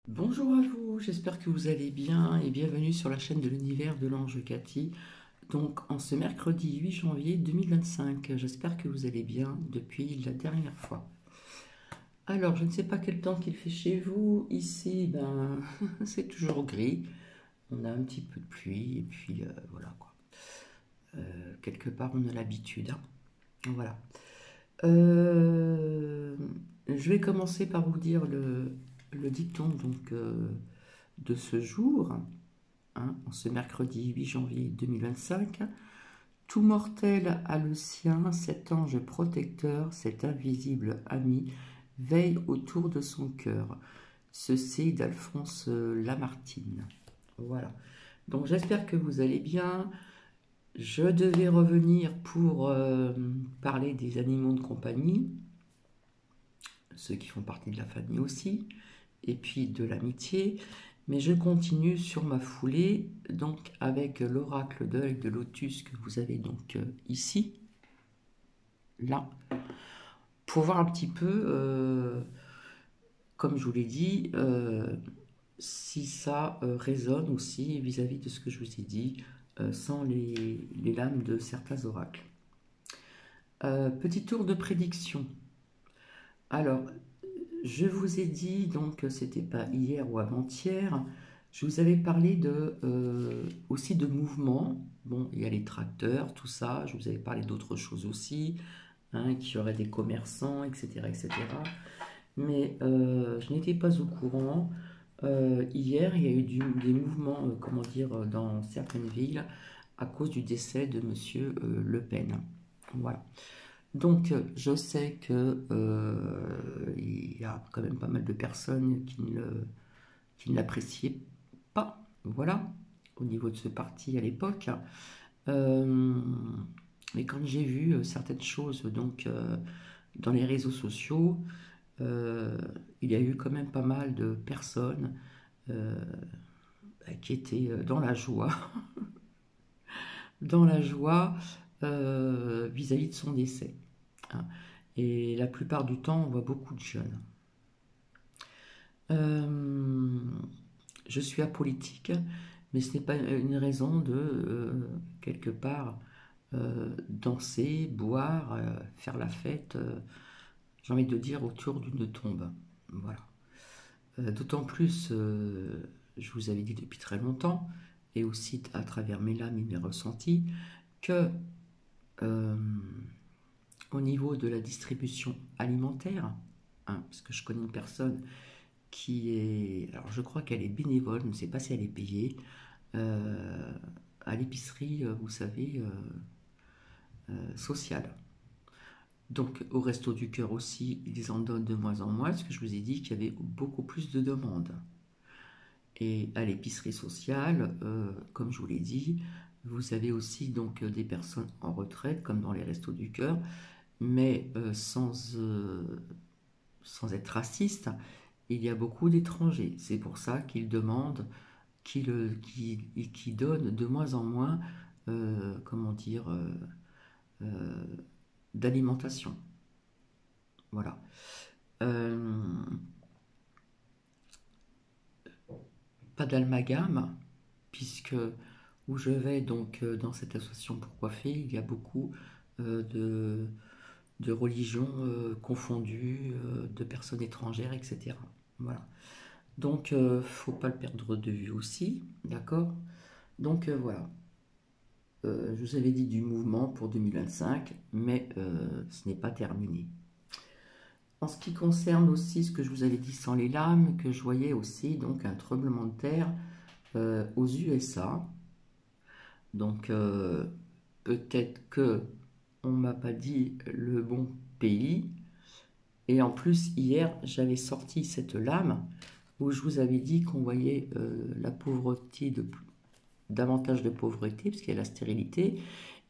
Bonjour à vous, j'espère que vous allez bien et bienvenue sur la chaîne de l'univers de l'ange Cathy. Donc en ce mercredi 8 janvier 2025, j'espère que vous allez bien depuis la dernière fois. Alors je ne sais pas quel temps qu'il fait chez vous, ici c'est toujours gris, on a un petit peu de pluie et puis voilà quoi. Quelque part on a l'habitude, hein. Voilà. Euh, je vais commencer par vous dire le dicton de ce jour, hein, en ce mercredi 8 janvier 2025. Tout mortel a le sien, cet ange protecteur, cet invisible ami, veille autour de son cœur. Ceci d'Alphonse Lamartine. Voilà. Donc j'espère que vous allez bien. Je devais revenir pour parler des animaux de compagnie, ceux qui font partie de la famille aussi, et puis de l'amitié. Mais je continue sur ma foulée, donc avec l'oracle d'œil de lotus que vous avez donc ici, là, pour voir un petit peu, comme je vous l'ai dit, si ça résonne aussi vis-à-vis de ce que je vous ai dit, sans les lames de certains oracles. Petit tour de prédiction. Alors, je vous ai dit, donc c'était pas hier ou avant-hier, je vous avais parlé aussi de mouvement. Bon, il y a les tracteurs, tout ça, je vous avais parlé d'autres choses aussi, hein, qu'il y aurait des commerçants, etc. etc. Mais je n'étais pas au courant. Hier, il y a eu des mouvements, comment dire, dans certaines villes à cause du décès de Monsieur Le Pen. Voilà. Donc, je sais que il y a quand même pas mal de personnes qui ne l'appréciaient pas, voilà, au niveau de ce parti à l'époque. Euh, mais quand j'ai vu certaines choses dans les réseaux sociaux, euh, il y a eu quand même pas mal de personnes euh, qui étaient dans la joie, dans la joie vis-à-vis de son décès, hein. Et la plupart du temps, on voit beaucoup de jeunes. Euh, je suis apolitique, mais ce n'est pas une raison de, quelque part, danser, boire, faire la fête, j'ai envie de dire, autour d'une tombe. Voilà. D'autant plus, je vous avais dit depuis très longtemps, et aussi à travers mes lames et mes ressentis, que euh, au niveau de la distribution alimentaire, hein, parce que je connais une personne qui est, alors je crois qu'elle est bénévole, je ne sais pas si elle est payée, euh, à l'épicerie, vous savez, sociale. Donc au Resto du Cœur aussi, ils en donnent de moins en moins, parce que je vous ai dit qu'il y avait beaucoup plus de demandes. Et à l'épicerie sociale, comme je vous l'ai dit, vous avez aussi donc des personnes en retraite, comme dans les Restos du Cœur, mais sans être raciste, il y a beaucoup d'étrangers. C'est pour ça qu'ils demandent, qu'ils donnent de moins en moins, comment dire, euh, d'alimentation. Voilà. Euh, Pas d'amalgame, puisque où je vais donc dans cette association pour coiffer, il y a beaucoup de religions confondues, de personnes étrangères, etc. Voilà. Donc, faut pas le perdre de vue aussi, d'accord? Donc voilà. Je vous avais dit du mouvement pour 2025, mais ce n'est pas terminé. En ce qui concerne aussi ce que je vous avais dit sans les lames, que je voyais aussi donc un tremblement de terre aux USA. Donc peut-être que on m'a pas dit le bon pays. Et en plus hier j'avais sorti cette lame où je vous avais dit qu'on voyait la pauvreté davantage de pauvreté parce qu'il y a la stérilité.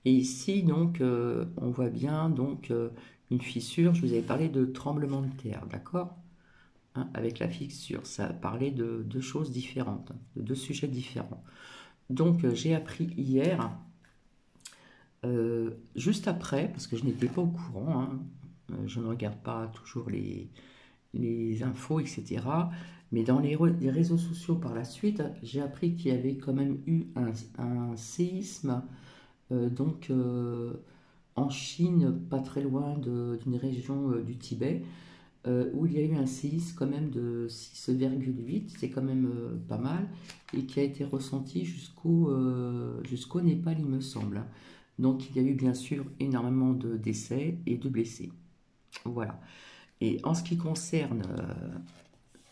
Et ici donc on voit bien donc une fissure. Je vous avais parlé de tremblement de terre, d'accord? Hein, avec la fissure, ça parlait de deux choses différentes, de deux sujets différents. Donc j'ai appris hier, juste après, parce que je n'étais pas au courant, hein, je ne regarde pas toujours les infos, etc. Mais dans les réseaux sociaux par la suite, j'ai appris qu'il y avait quand même eu un séisme donc en Chine, pas très loin d'une région du Tibet, où il y a eu un séisme quand même de 6,8, c'est quand même pas mal, et qui a été ressenti jusqu'au Népal, il me semble. Donc il y a eu bien sûr énormément de décès et de blessés. Voilà. Et en ce qui concerne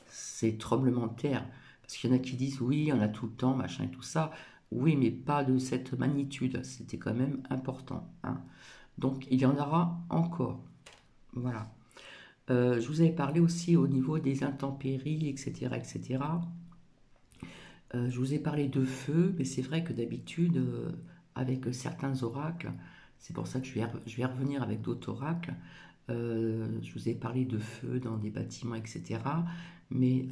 ces tremblements de terre, parce qu'il y en a qui disent oui, on a tout le temps, machin et tout ça, oui, mais pas de cette magnitude, c'était quand même important, hein. Donc il y en aura encore. Voilà. Je vous avais parlé aussi au niveau des intempéries, etc., etc. Je vous ai parlé de feu, mais c'est vrai que d'habitude, avec certains oracles, c'est pour ça que je vais revenir avec d'autres oracles. Je vous ai parlé de feu dans des bâtiments, etc. Mais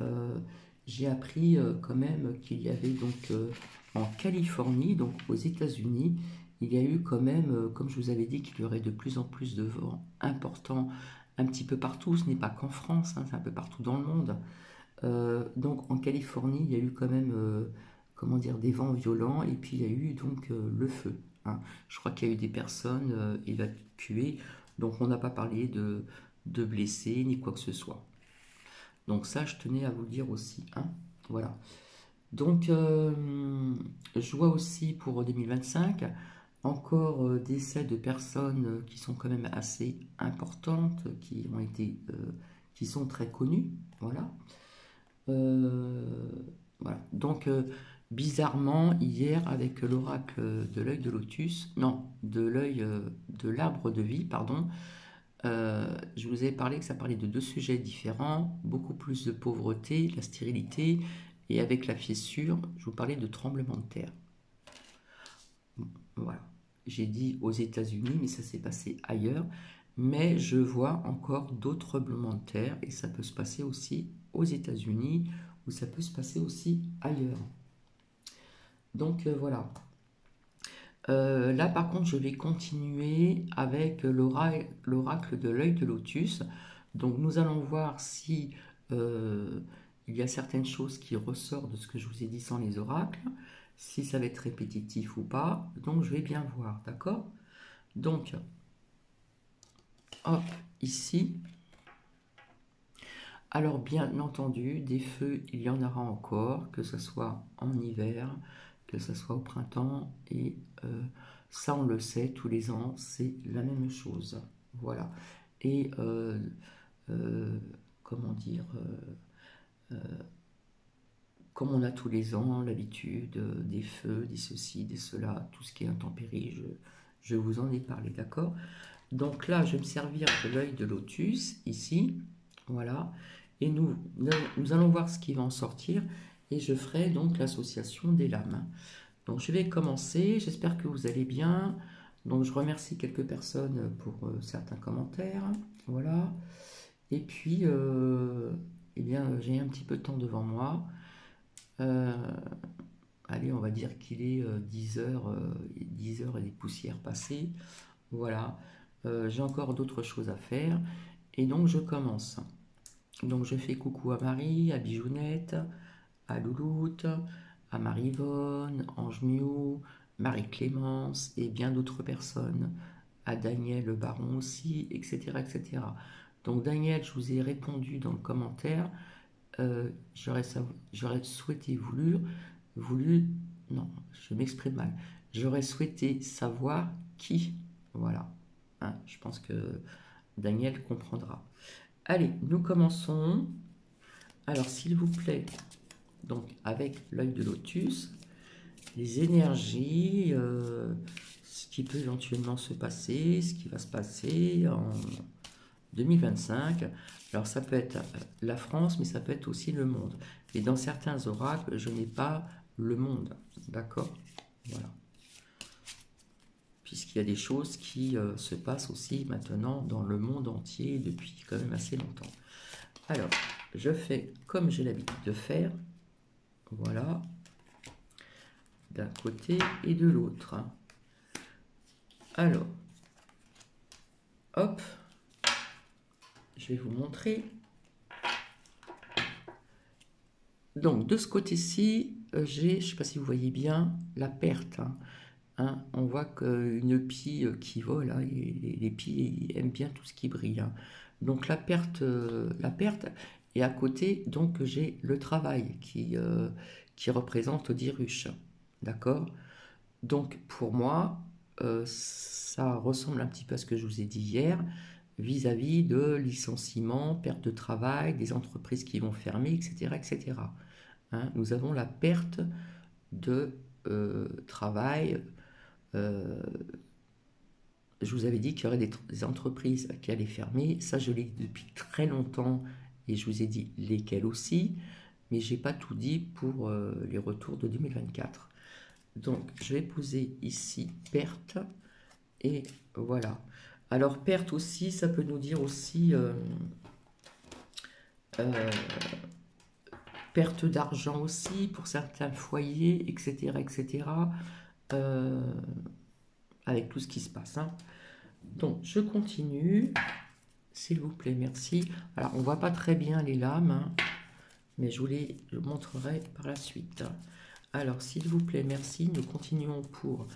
j'ai appris quand même qu'il y avait donc en Californie, donc aux États-Unis, il y a eu quand même, comme je vous avais dit, qu'il y aurait de plus en plus de vents importants un petit peu partout. Ce n'est pas qu'en France, hein, c'est un peu partout dans le monde. Donc en Californie, il y a eu quand même, comment dire, des vents violents et puis il y a eu donc le feu, hein. Je crois qu'il y a eu des personnes évacuées, donc on n'a pas parlé de blessés ni quoi que ce soit. Donc ça, je tenais à vous le dire aussi, hein. Voilà. Donc je vois aussi pour 2025 encore décès de personnes qui sont quand même assez importantes, qui sont très connues, voilà. Euh, voilà. Donc, bizarrement, hier, avec l'oracle de l'œil de lotus, non, de l'œil de l'arbre de vie, pardon, je vous ai parlé que ça parlait de deux sujets différents, beaucoup plus de pauvreté, la stérilité, et avec la fissure, je vous parlais de tremblement de terre. Voilà. J'ai dit aux États-Unis, mais ça s'est passé ailleurs. Mais je vois encore d'autres tremblements de terre et ça peut se passer aussi aux États-Unis ou ça peut se passer aussi ailleurs. Donc voilà. Là par contre, je vais continuer avec l'oracle de l'œil de lotus. Donc nous allons voir si il y a certaines choses qui ressortent de ce que je vous ai dit sans les oracles, si ça va être répétitif ou pas. Donc je vais bien voir, d'accord? Donc, hop, ici. Alors bien entendu, des feux, il y en aura encore, que ce soit en hiver, que ce soit au printemps, et ça on le sait, tous les ans, c'est la même chose. Voilà. Et euh, comment dire, comme on a tous les ans l'habitude des feux, des ceci, des cela, tout ce qui est intempérie, je vous en ai parlé, d'accord? Donc là, je vais me servir de l'œil de lotus, ici, voilà, et nous allons voir ce qui va en sortir, et je ferai donc l'association des lames. Donc je vais commencer, j'espère que vous allez bien. Donc je remercie quelques personnes pour certains commentaires, voilà. Et puis, eh bien, j'ai un petit peu de temps devant moi. Euh, allez, on va dire qu'il est 10 heures, 10 heures et des poussières passées. Voilà, j'ai encore d'autres choses à faire. Et donc je commence. Donc je fais coucou à Marie, à Bijounette, à Louloute, à Marie-Yvonne, Ange Miou, Marie-Clémence et bien d'autres personnes. À Daniel le Baron aussi, etc., etc. Donc Daniel, je vous ai répondu dans le commentaire. J'aurais souhaité voulu, non, je m'exprime mal. J'aurais souhaité savoir qui. Voilà. Hein, je pense que Daniel comprendra. Allez, nous commençons. Alors, s'il vous plaît, donc avec l'œil de lotus, les énergies, ce qui peut éventuellement se passer, ce qui va se passer en 2025. Alors, ça peut être la France, mais ça peut être aussi le monde. Et dans certains oracles, je n'ai pas le monde. D'accord? Voilà. Puisqu'il y a des choses qui se passent aussi maintenant dans le monde entier depuis quand même assez longtemps. Alors, je fais comme j'ai l'habitude de faire, voilà, d'un côté et de l'autre. Alors, hop, je vais vous montrer. Donc, de ce côté-ci, j'ai, je ne sais pas si vous voyez bien, la perte. On voit qu'une pie qui vole, hein, et les pies aiment bien tout ce qui brille. Donc, la perte. Et à côté, donc, j'ai le travail qui représente 10 ruches. D'accord? Donc, pour moi, ça ressemble un petit peu à ce que je vous ai dit hier, vis-à-vis de licenciements, perte de travail, des entreprises qui vont fermer, etc., etc. Nous avons la perte de travail. euh, je vous avais dit qu'il y aurait des entreprises qui allaient fermer. Ça, je l'ai dit depuis très longtemps et je vous ai dit lesquelles aussi, mais je n'ai pas tout dit pour les retours de 2024. Donc, je vais poser ici perte et voilà. Alors, perte aussi, ça peut nous dire aussi euh, perte d'argent aussi pour certains foyers, etc., etc., euh, avec tout ce qui se passe. Donc, je continue, s'il vous plaît, merci. Alors, on ne voit pas très bien les lames, mais je vous les montrerai par la suite. Alors, s'il vous plaît, merci. Nous continuons pour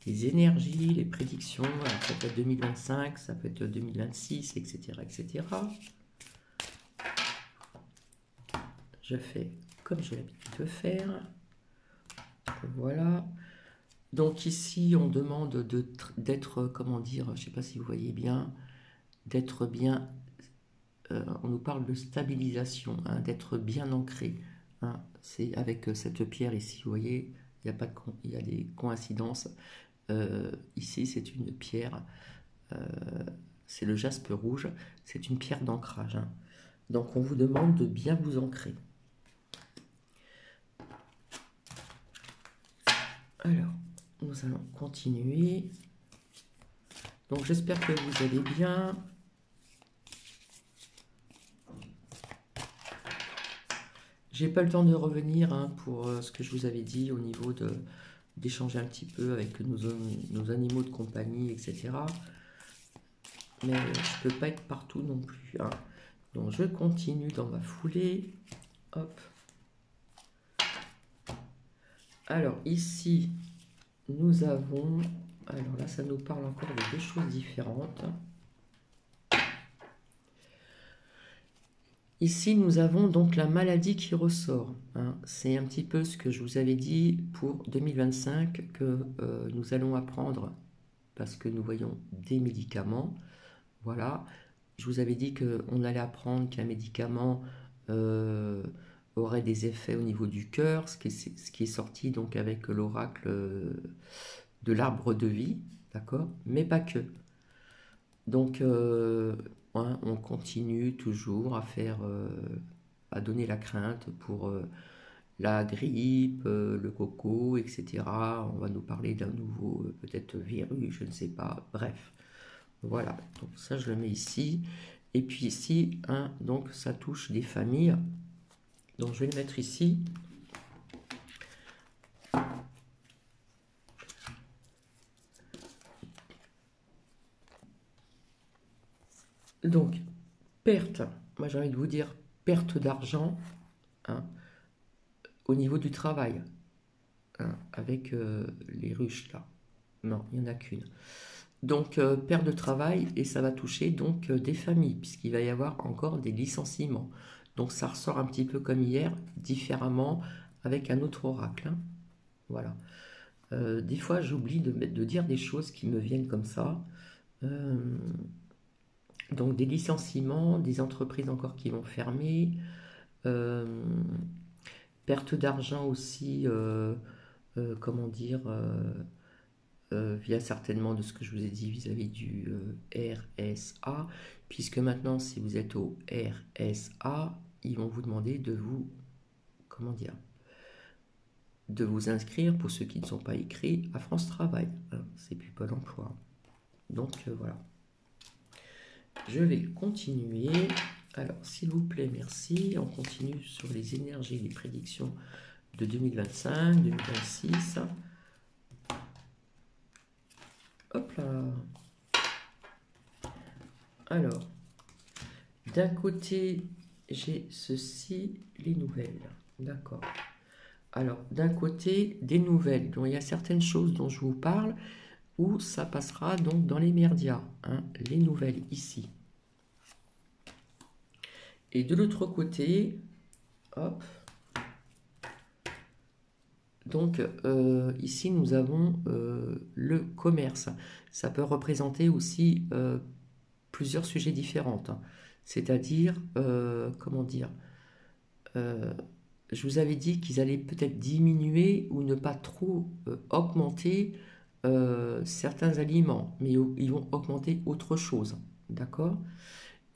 les énergies, les prédictions. Alors, ça peut être 2025, ça peut être 2026, etc., etc. Je fais comme j'ai l'habitude de faire. Voilà. Donc ici, on demande d'être, comment dire, je ne sais pas si vous voyez bien, d'être bien, on nous parle de stabilisation, d'être bien ancré. C'est avec cette pierre ici, vous voyez, il y a des coïncidences. Ici, c'est une pierre, c'est le jaspe rouge, c'est une pierre d'ancrage. Donc on vous demande de bien vous ancrer. Alors, nous allons continuer. Donc j'espère que vous allez bien. J'ai pas le temps de revenir pour ce que je vous avais dit au niveau d'échanger un petit peu avec nos animaux de compagnie, etc. Mais je peux pas être partout non plus. Donc je continue dans ma foulée. Hop. Alors ici, nous avons... Alors là, ça nous parle encore de deux choses différentes. Ici, nous avons donc la maladie qui ressort. C'est un petit peu ce que je vous avais dit pour 2025, que nous allons apprendre, parce que nous voyons des médicaments. Voilà. Je vous avais dit qu'on allait apprendre qu'un médicament aurait des effets au niveau du cœur, ce qui est sorti donc avec l'oracle de l'arbre de vie, d'accord? Mais pas que. Donc, on continue toujours à faire, à donner la crainte pour la grippe, le coco, etc. On va nous parler d'un nouveau, peut-être virus, je ne sais pas. Bref, voilà. Donc ça, je le mets ici. Et puis ici, donc ça touche des familles. Donc je vais le mettre ici. Donc, perte, moi j'ai envie de vous dire perte d'argent au niveau du travail, avec les ruches là. Non, il n'y en a qu'une. Donc, perte de travail, et ça va toucher donc des familles, puisqu'il va y avoir encore des licenciements. Donc, ça ressort un petit peu comme hier, différemment, avec un autre oracle. Voilà. Des fois, j'oublie de dire des choses qui me viennent comme ça. Donc, des licenciements, des entreprises encore qui vont fermer, euh, perte d'argent aussi, comment dire, via certainement de ce que je vous ai dit vis-à-vis du RSA, puisque maintenant, si vous êtes au RSA, ils vont vous demander de vous, comment dire, de vous inscrire, pour ceux qui ne sont pas écrits, à France Travail. C'est plus Pôle emploi. Donc voilà. Je vais continuer. Alors, s'il vous plaît, merci. On continue sur les énergies, les prédictions de 2025, 2026. Hop là. Alors, d'un côté, j'ai ceci, les nouvelles. D'accord. Alors, d'un côté, des nouvelles. Donc, il y a certaines choses dont je vous parle où ça passera donc dans les merdias, hein, les nouvelles ici. Et de l'autre côté, hop, donc ici nous avons le commerce. Ça peut représenter aussi plusieurs sujets différents, hein. C'est-à-dire, comment dire, euh, je vous avais dit qu'ils allaient peut-être diminuer ou ne pas trop augmenter certains aliments, mais ils vont augmenter autre chose, d'accord?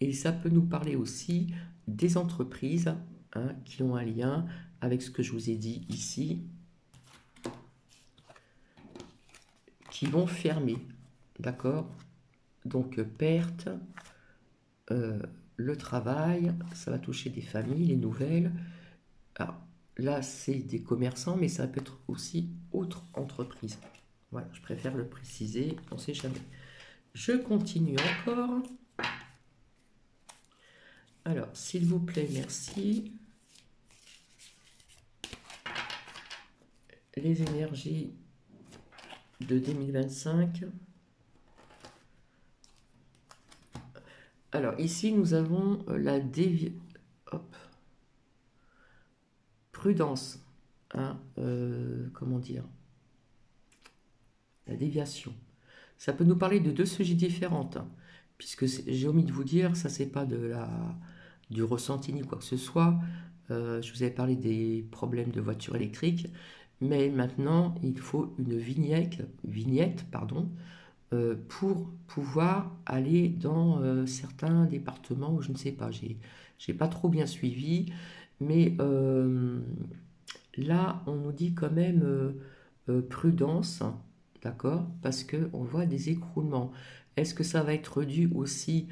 Et ça peut nous parler aussi des entreprises, hein, qui ont un lien avec ce que je vous ai dit ici, qui vont fermer, d'accord? Donc perte, euh, le travail, ça va toucher des familles, les nouvelles. Alors là, c'est des commerçants, mais ça peut être aussi autre entreprise. Voilà, je préfère le préciser, on ne sait jamais. Je continue encore. Alors, s'il vous plaît, merci. Les énergies de 2025. Alors, ici, nous avons la prudence. Hein, comment dire? La déviation. Ça peut nous parler de deux sujets différents, hein, puisque j'ai omis de vous dire, ça c'est pas du ressenti ni quoi que ce soit. Je vous avais parlé des problèmes de voiture électrique, mais maintenant il faut une vignette pardon, pour pouvoir aller dans certains départements où je ne sais pas, j'ai pas trop bien suivi, mais là on nous dit quand même prudence, d'accord, parce que on voit des écroulements. Est-ce que ça va être dû aussi,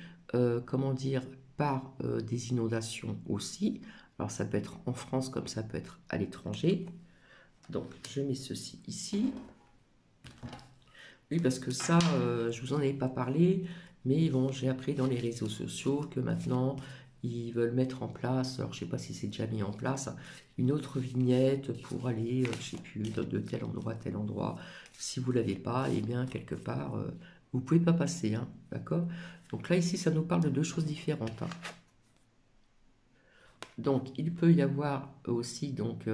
comment dire, par des inondations aussi? Alors ça peut être en France comme ça peut être à l'étranger. Donc je mets ceci ici. Oui, parce que ça, je vous en avais pas parlé, mais bon, j'ai appris dans les réseaux sociaux que maintenant, ils veulent mettre en place, alors je sais pas si c'est déjà mis en place, une autre vignette pour aller, je sais plus, de tel endroit à tel endroit. Si vous l'avez pas, eh bien, quelque part, vous pouvez pas passer, hein, d'accord? Donc là, ici, ça nous parle de deux choses différentes, hein. Donc, il peut y avoir aussi, donc,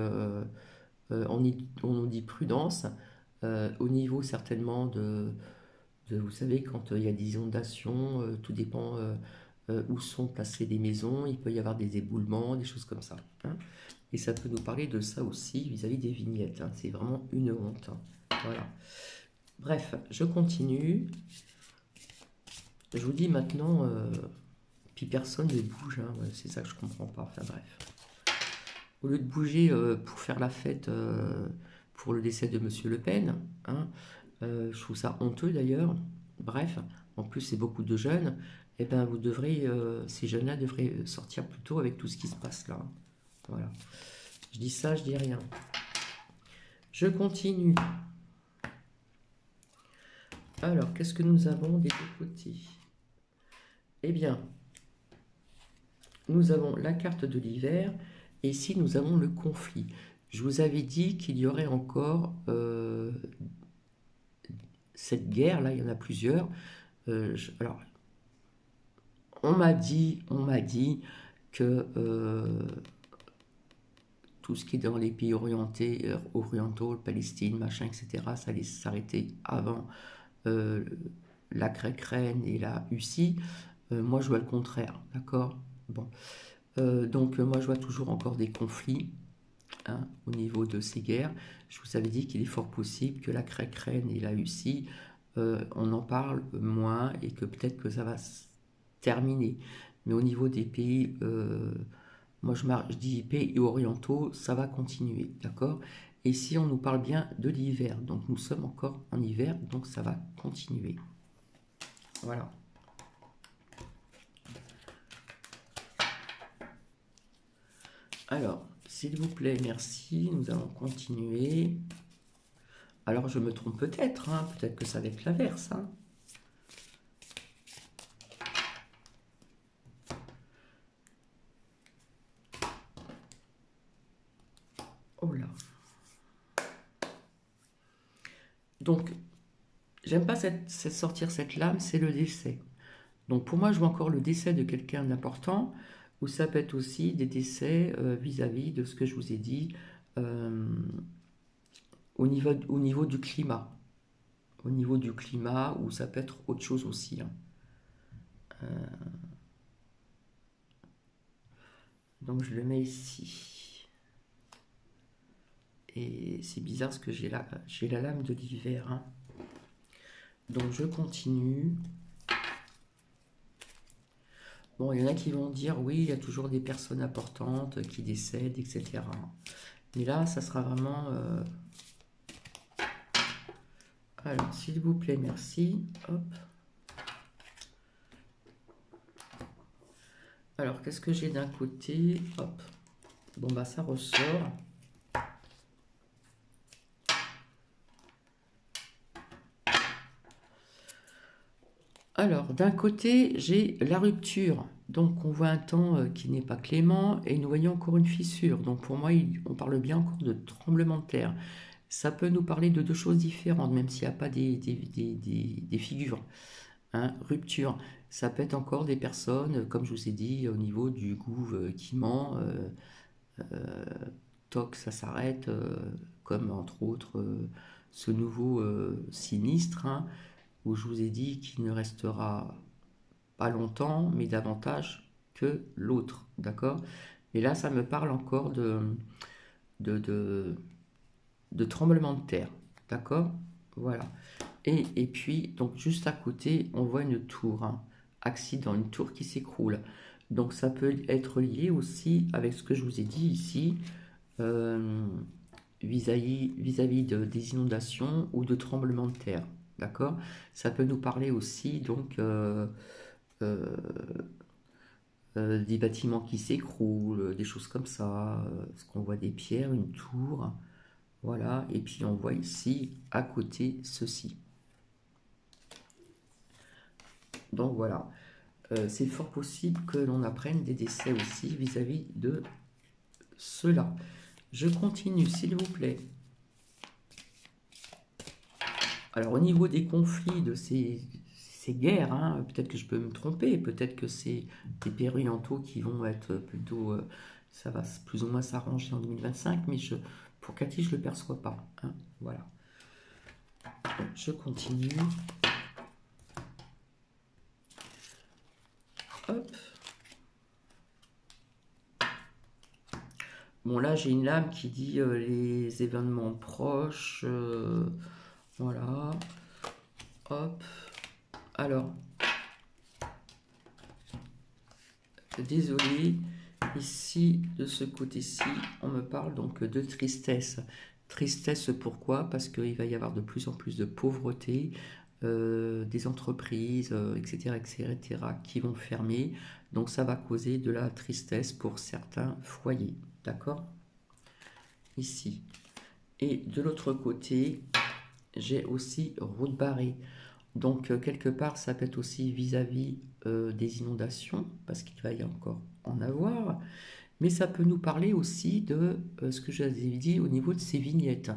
on nous dit prudence, au niveau certainement vous savez, quand il y a des inondations, tout dépend où sont placées les maisons, il peut y avoir des éboulements, des choses comme ça, hein. Et ça peut nous parler de ça aussi vis-à-vis des vignettes, hein. C'est vraiment une honte, hein. Voilà. Bref, je continue. Je vous dis maintenant, puis personne ne bouge, hein. Ouais, c'est ça que je comprends pas. Enfin bref. Au lieu de bouger pour faire la fête pour le décès de Monsieur Le Pen, hein, je trouve ça honteux d'ailleurs. Bref, en plus c'est beaucoup de jeunes. Eh ben vous devrez, ces jeunes-là devraient sortir plus tôt avec tout ce qui se passe là. Voilà. Je dis ça, je dis rien. Je continue. Alors, qu'est-ce que nous avons des deux côtés? Eh bien, nous avons la carte de l'hiver et ici nous avons le conflit. Je vous avais dit qu'il y aurait encore cette guerre là, il y en a plusieurs. Alors, on m'a dit que tout ce qui est dans les pays orientaux, Palestine, machin, etc., ça allait s'arrêter avant euh, la Ukraine et la Russie. Moi, je vois le contraire, d'accord? Bon, donc moi, je vois toujours encore des conflits, hein, au niveau de ces guerres. Je vous avais dit qu'il est fort possible que la Ukraine et la Russie, on en parle moins et que peut-être que ça va se terminer. Mais au niveau des pays, moi je dis pays orientaux, ça va continuer, d'accord? Et si on nous parle bien de l'hiver, donc nous sommes encore en hiver, donc ça va continuer. Voilà. Alors, s'il vous plaît, merci, nous allons continuer. Alors je me trompe peut-être, hein, peut-être que ça va être l'inverse, hein. Oh là. Donc, j'aime pas sortir cette lame, c'est le décès. Donc pour moi, je vois encore le décès de quelqu'un d'important, ou ça peut être aussi des décès vis-à-vis de ce que je vous ai dit euh, au niveau du climat. Au niveau du climat, ou ça peut être autre chose aussi, hein. Donc je le mets ici. Et c'est bizarre parce que j'ai la lame de l'hiver, hein. Donc je continue. Bon, il y en a qui vont dire, oui, il y a toujours des personnes importantes qui décèdent, etc. Mais là, ça sera vraiment... Alors, s'il vous plaît, merci. Hop. Alors, qu'est-ce que j'ai d'un côté? Hop. Bon, bah, ça ressort. Alors, d'un côté, j'ai la rupture. Donc, on voit un temps qui n'est pas clément et nous voyons encore une fissure. Donc, pour moi, on parle bien encore de tremblement de terre. Ça peut nous parler de deux choses différentes, même s'il n'y a pas des figures, hein. Rupture, ça peut être encore des personnes, comme je vous ai dit, au niveau du gouv qui ment, toc, ça s'arrête, comme entre autres ce nouveau sinistre, hein, où je vous ai dit qu'il ne restera pas longtemps, mais davantage que l'autre, d'accord? Et là, ça me parle encore de, de, de tremblement de terre, d'accord? Voilà. Et puis, donc juste à côté, on voit une tour, hein, accident, une tour qui s'écroule. Donc ça peut être lié aussi avec ce que je vous ai dit ici, euh, vis-à-vis des inondations ou de tremblements de terre. D'accord? Ça peut nous parler aussi donc euh, des bâtiments qui s'écroulent, des choses comme ça. Parce qu'on voit des pierres, une tour. Voilà. Et puis on voit ici à côté ceci. Donc voilà. C'est fort possible que l'on apprenne des décès aussi vis-à-vis de cela. Je continue, s'il vous plaît. Alors, au niveau des conflits de ces guerres, hein, peut-être que je peux me tromper, peut-être que c'est des périantaux qui vont être plutôt. Ça va plus ou moins s'arranger en 2025, mais pour Cathy, je ne le perçois pas, hein, voilà. Je continue. Hop. Bon, là, j'ai une lame qui dit les événements proches. Voilà. Hop. Alors, désolé, ici, de ce côté-ci, on me parle donc de tristesse. Tristesse pourquoi? Parce qu'il va y avoir de plus en plus de pauvreté, des entreprises, etc., etc., qui vont fermer. Donc ça va causer de la tristesse pour certains foyers. D'accord? Ici. Et de l'autre côté, j'ai aussi route barrée. Donc, quelque part, ça peut être aussi vis-à-vis des inondations, parce qu'il va y encore en avoir, mais ça peut nous parler aussi de ce que j'avais dit au niveau de ces vignettes.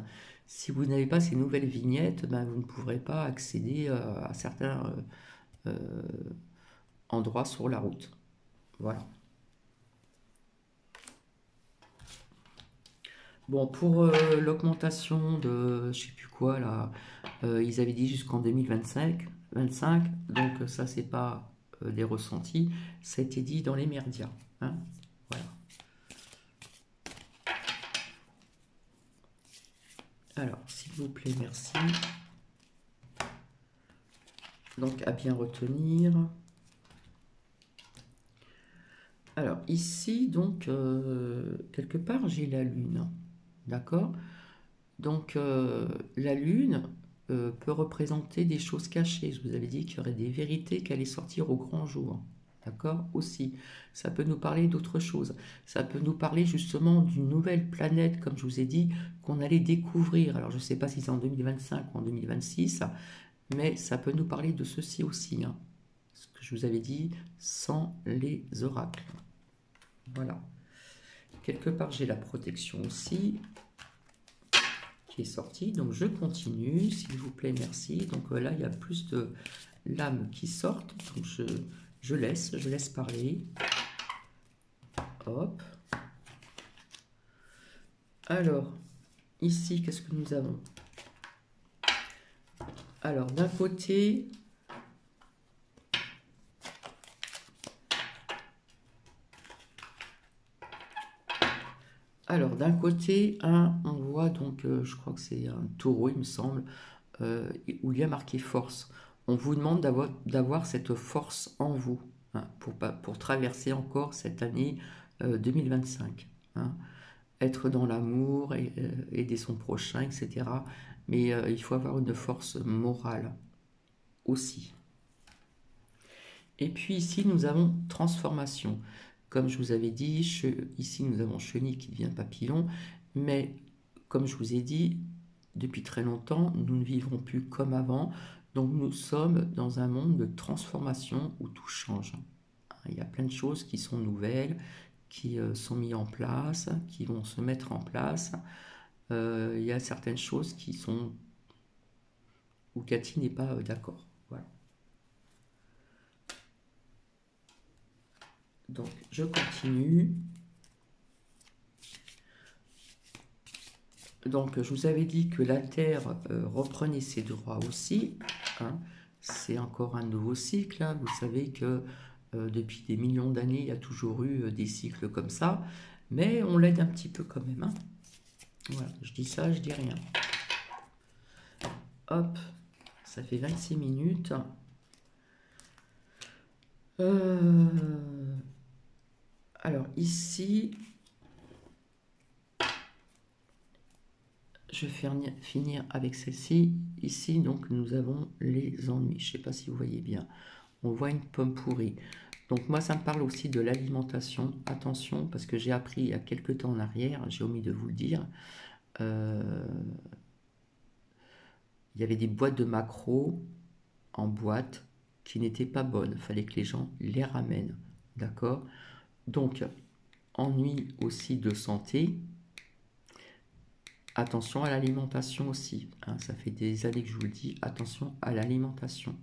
Si vous n'avez pas ces nouvelles vignettes, ben, vous ne pourrez pas accéder à certains endroits sur la route. Voilà. Bon, pour l'augmentation de, je sais plus quoi, là, ils avaient dit jusqu'en 2025, 25, donc ça, c'est pas des ressentis, ça a été dit dans les médias, hein, voilà. Alors, s'il vous plaît, merci. Donc, à bien retenir. Alors, ici, donc, quelque part, j'ai la Lune, d'accord? Donc, la Lune peut représenter des choses cachées. Je vous avais dit qu'il y aurait des vérités qui allaient sortir au grand jour. D'accord? Aussi. Ça peut nous parler d'autre chose. Ça peut nous parler justement d'une nouvelle planète, comme je vous ai dit, qu'on allait découvrir. Alors, je ne sais pas si c'est en 2025 ou en 2026, mais ça peut nous parler de ceci aussi, hein. Ce que je vous avais dit, sans les oracles. Voilà. Quelque part, j'ai la protection aussi. qui est sorti. Donc je continue, s'il vous plaît, merci. Donc là, il y a plus de lames qui sortent. Donc je laisse parler. Hop. Alors, ici, qu'est-ce que nous avons? Alors, d'un côté, on voit donc, je crois que c'est un taureau, il me semble, où il y a marqué force. On vous demande d'avoir cette force en vous, hein, pour traverser encore cette année 2025. Hein. Être dans l'amour, aider son prochain, etc. Mais il faut avoir une force morale aussi. Et puis ici, nous avons transformation. Comme je vous avais dit, ici nous avons chenille qui devient papillon, mais comme je vous ai dit, depuis très longtemps, nous ne vivrons plus comme avant, donc nous sommes dans un monde de transformation où tout change. Il y a plein de choses qui sont nouvelles, qui sont mises en place, qui vont se mettre en place. Il y a certaines choses qui sont où Cathy n'est pas d'accord. Voilà. Donc je continue. Donc je vous avais dit que la Terre reprenait ses droits aussi. Hein. C'est encore un nouveau cycle. Hein. Vous savez que depuis des millions d'années, il y a toujours eu des cycles comme ça. Mais on l'aide un petit peu quand même. Hein. Voilà, je dis ça, je dis rien. Hop, ça fait 26 minutes. Alors ici, je vais finir avec celle-ci. Ici, donc, nous avons les ennuis. Je ne sais pas si vous voyez bien. On voit une pomme pourrie. Donc moi, ça me parle aussi de l'alimentation. Attention, parce que j'ai appris il y a quelques temps en arrière, j'ai omis de vous le dire, il y avait des boîtes de maquereaux en boîte qui n'étaient pas bonnes. Il fallait que les gens les ramènent. D'accord? Donc, ennui aussi de santé. Attention à l'alimentation aussi. Hein, ça fait des années que je vous le dis. Attention à l'alimentation.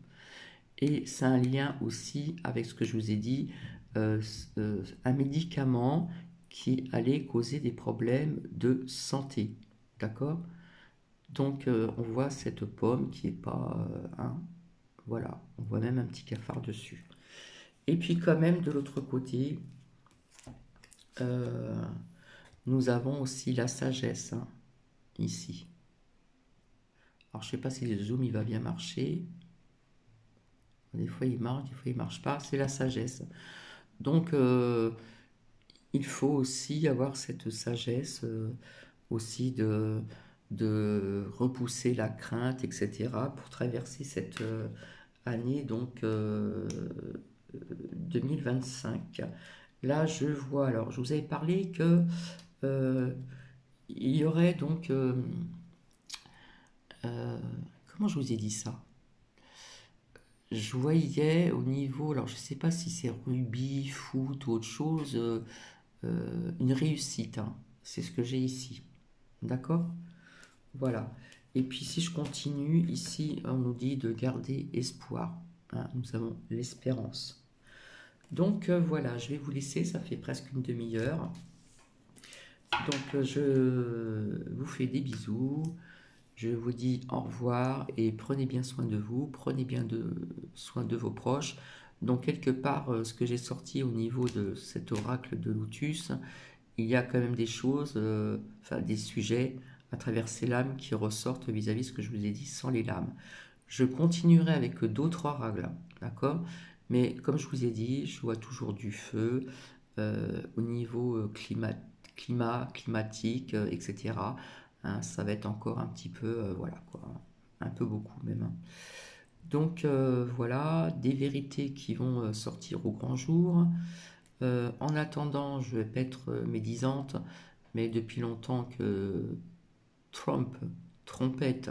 Et c'est un lien aussi avec ce que je vous ai dit. Un médicament qui allait causer des problèmes de santé. D'accord? Donc, on voit cette pomme qui n'est pas... voilà, on voit même un petit cafard dessus. Et puis quand même, de l'autre côté, nous avons aussi la sagesse, hein, ici. Alors, je ne sais pas si le zoom, il va bien marcher. Des fois, il marche, des fois, il ne marche pas. C'est la sagesse. Donc, il faut aussi avoir cette sagesse aussi de repousser la crainte, etc. pour traverser cette année donc 2025. Là, je vois, alors je vous avais parlé que il y aurait donc comment je vous ai dit ça? Je voyais au niveau, alors je ne sais pas si c'est rugby, foot ou autre chose, une réussite. Hein. C'est ce que j'ai ici. D'accord? Voilà. Et puis si je continue, ici on nous dit de garder espoir. Hein, nous avons l'espérance. Donc voilà, je vais vous laisser, ça fait presque une demi-heure. Donc je vous fais des bisous. Je vous dis au revoir et prenez bien soin de vous, prenez bien soin de vos proches. Donc quelque part, ce que j'ai sorti au niveau de cet oracle de Lotus, il y a quand même des choses, enfin des sujets à travers ces lames qui ressortent vis-à-vis de ce que je vous ai dit sans les lames. Je continuerai avec d'autres oracles, d'accord? Mais comme je vous ai dit, je vois toujours du feu au niveau climatique, etc. Hein, ça va être encore un petit peu, voilà quoi, un peu beaucoup même. Hein. Donc voilà, des vérités qui vont sortir au grand jour. En attendant, je vais pas être médisante, mais depuis longtemps que Trump, trompette,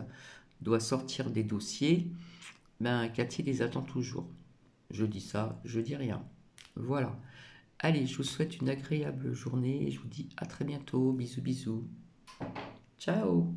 doit sortir des dossiers, ben Cathy les attend toujours. Je dis ça, je dis rien. Voilà. Allez, je vous souhaite une agréable journée et je vous dis à très bientôt. Bisous, bisous. Ciao.